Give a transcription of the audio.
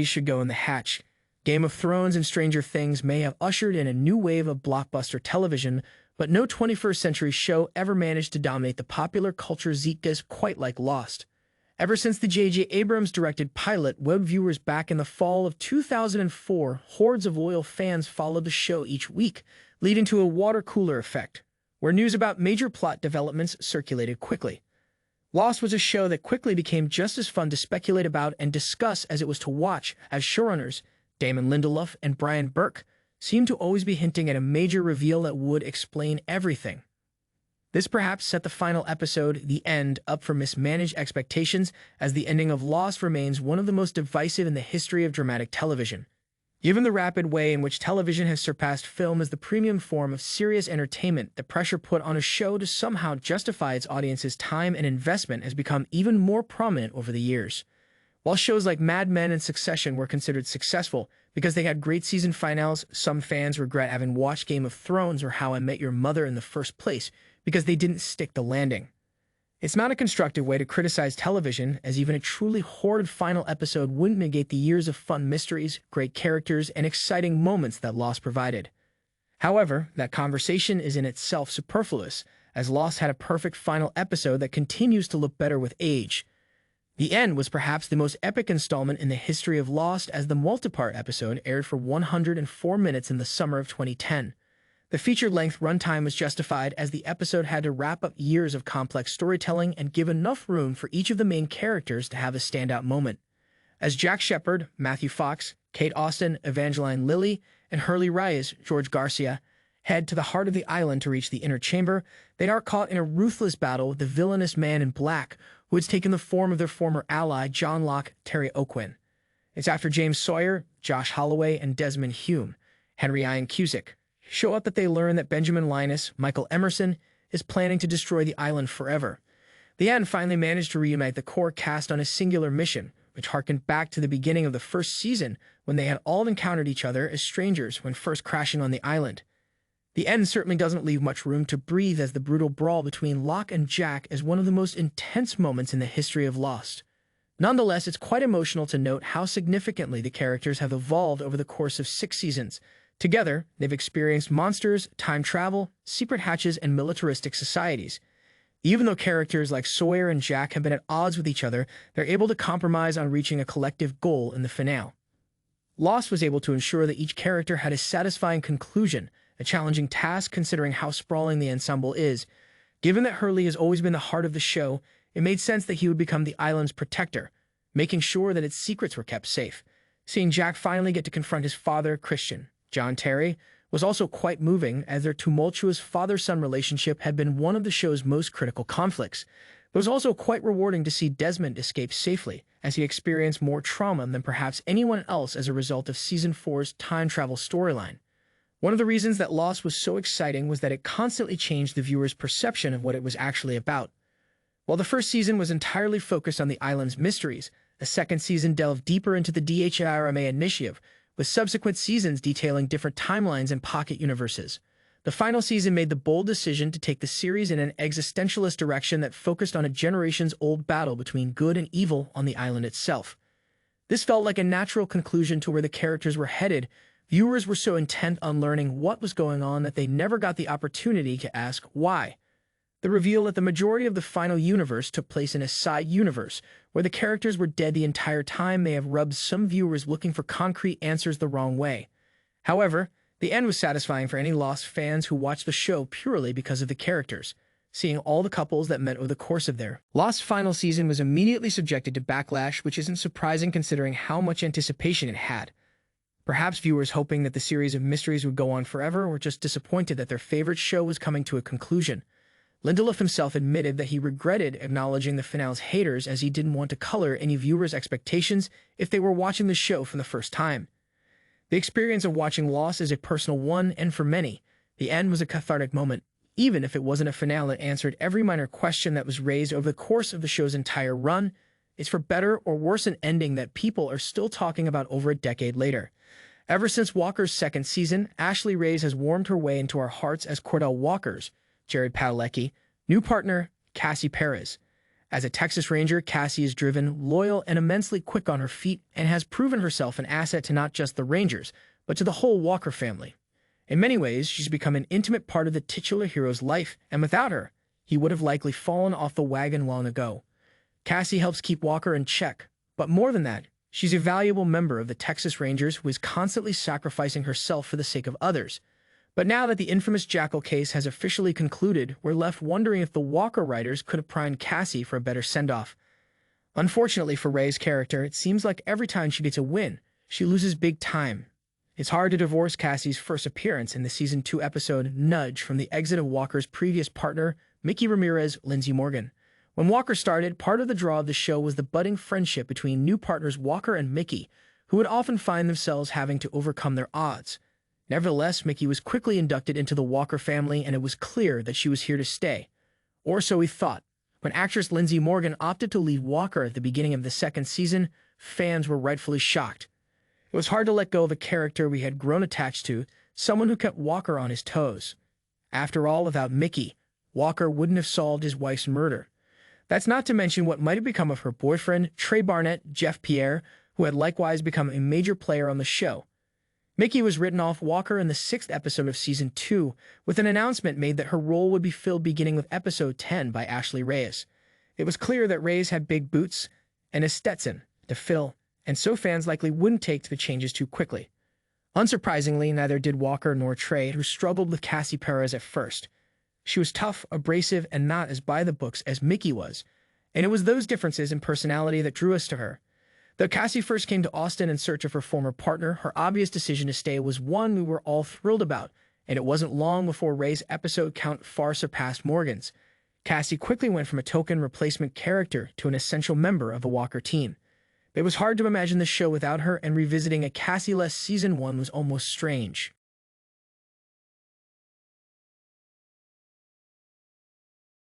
should go in the hatch. Game of Thrones and Stranger Things may have ushered in a new wave of blockbuster television, but no 21st century show ever managed to dominate the popular culture zeitgeist quite like Lost. Ever since the J.J. Abrams directed pilot web viewers back in the fall of 2004, hordes of loyal fans followed the show each week, leading to a water cooler effect, where news about major plot developments circulated quickly. Lost was a show that quickly became just as fun to speculate about and discuss as it was to watch, as showrunners Damon Lindelof and Brian Burke seemed to always be hinting at a major reveal that would explain everything. This perhaps set the final episode, The End, up for mismanaged expectations, as the ending of Lost remains one of the most divisive in the history of dramatic television. Given the rapid way in which television has surpassed film as the premium form of serious entertainment, the pressure put on a show to somehow justify its audience's time and investment has become even more prominent over the years. While shows like Mad Men and Succession were considered successful because they had great season finales, some fans regret having watched Game of Thrones or How I Met Your Mother in the first place because they didn't stick the landing. It's not a constructive way to criticize television, as even a truly horrid final episode wouldn't negate the years of fun mysteries, great characters, and exciting moments that Lost provided. However, that conversation is in itself superfluous, as Lost had a perfect final episode that continues to look better with age. The End was perhaps the most epic installment in the history of Lost, as the multi-part episode aired for 104 minutes in the summer of 2010. The feature-length runtime was justified as the episode had to wrap up years of complex storytelling and give enough room for each of the main characters to have a standout moment. As Jack Shephard, Matthew Fox, Kate Austin, Evangeline Lilly, and Hurley Reyes, George Garcia, head to the heart of the island to reach the inner chamber, they are caught in a ruthless battle with the villainous Man in Black, who has taken the form of their former ally, John Locke Terry O'Quinn. It's after James Sawyer, Josh Holloway, and Desmond Hume, Henry Ian Cusick, show up that they learn that Benjamin Linus, Michael Emerson, is planning to destroy the island forever. The End finally managed to reunite the core cast on a singular mission, which harkened back to the beginning of the first season when they had all encountered each other as strangers when first crashing on the island. The End certainly doesn't leave much room to breathe, as the brutal brawl between Locke and Jack is one of the most intense moments in the history of Lost. Nonetheless, it's quite emotional to note how significantly the characters have evolved over the course of 6 seasons. Together, they've experienced monsters, time travel, secret hatches, and militaristic societies. Even though characters like Sawyer and Jack have been at odds with each other, they're able to compromise on reaching a collective goal in the finale. Lost was able to ensure that each character had a satisfying conclusion, a challenging task considering how sprawling the ensemble is. Given that Hurley has always been the heart of the show, it made sense that he would become the island's protector, making sure that its secrets were kept safe. Seeing Jack finally get to confront his father, Christian, John Terry, was also quite moving, as their tumultuous father-son relationship had been one of the show's most critical conflicts. It was also quite rewarding to see Desmond escape safely, as he experienced more trauma than perhaps anyone else as a result of Season 4's time travel storyline. One of the reasons that Lost was so exciting was that it constantly changed the viewer's perception of what it was actually about. While the first season was entirely focused on the island's mysteries, the second season delved deeper into the DHIRMA initiative, with subsequent seasons detailing different timelines and pocket universes. The final season made the bold decision to take the series in an existentialist direction that focused on a generations-old battle between good and evil on the island itself. This felt like a natural conclusion to where the characters were headed. Viewers were so intent on learning what was going on that they never got the opportunity to ask why. The reveal that the majority of the final universe took place in a side universe, where the characters were dead the entire time, may have rubbed some viewers looking for concrete answers the wrong way. However, the end was satisfying for any Lost fans who watched the show purely because of the characters. Seeing all the couples that met over the course of their Lost final season was immediately subjected to backlash, which isn't surprising considering how much anticipation it had. Perhaps viewers hoping that the series of mysteries would go on forever, or just disappointed that their favorite show was coming to a conclusion. Lindelof himself admitted that he regretted acknowledging the finale's haters, as he didn't want to color any viewers' expectations if they were watching the show for the first time. The experience of watching Lost is a personal one, and for many, the end was a cathartic moment, even if it wasn't a finale that answered every minor question that was raised over the course of the show's entire run. It's for better or worse an ending that people are still talking about over a decade later. Ever since Walker's second season, Ashley Reyes has warmed her way into our hearts as Cordell Walker's, Jared Padalecki, new partner, Cassie Perez. As a Texas Ranger, Cassie is driven, loyal, and immensely quick on her feet, and has proven herself an asset to not just the Rangers, but to the whole Walker family. In many ways, she's become an intimate part of the titular hero's life, and without her, he would have likely fallen off the wagon long ago. Cassie helps keep Walker in check, but more than that, she's a valuable member of the Texas Rangers who is constantly sacrificing herself for the sake of others. But now that the infamous Jackal case has officially concluded, we're left wondering if the Walker writers could have primed Cassie for a better send-off. Unfortunately for Ray's character, it seems like every time she gets a win, she loses big time. It's hard to divorce Cassie's first appearance in the Season 2 episode Nudge from the exit of Walker's previous partner, Mickey Ramirez, Lindsay Morgan. When Walker started, part of the draw of the show was the budding friendship between new partners Walker and Mickey, who would often find themselves having to overcome their odds. Nevertheless, Mickey was quickly inducted into the Walker family, and it was clear that she was here to stay. Or so we thought. When actress Lindsay Morgan opted to leave Walker at the beginning of the second season, fans were rightfully shocked. It was hard to let go of a character we had grown attached to, someone who kept Walker on his toes. After all, without Mickey, Walker wouldn't have solved his wife's murder. That's not to mention what might have become of her boyfriend, Trey Barnett, Jeff Pierre, who had likewise become a major player on the show. Mickey was written off Walker in the 6th episode of Season 2, with an announcement made that her role would be filled beginning with Episode 10 by Ashley Reyes. It was clear that Reyes had big boots and a Stetson to fill, and so fans likely wouldn't take to the changes too quickly. Unsurprisingly, neither did Walker nor Trey, who struggled with Cassie Perez at first. She was tough, abrasive, and not as by-the-books as Mickey was, and it was those differences in personality that drew us to her. Though Cassie first came to Austin in search of her former partner, her obvious decision to stay was one we were all thrilled about, and it wasn't long before Ray's episode count far surpassed Morgan's. Cassie quickly went from a token replacement character to an essential member of a Walker team. It was hard to imagine the show without her, and revisiting a Cassie-less Season 1 was almost strange.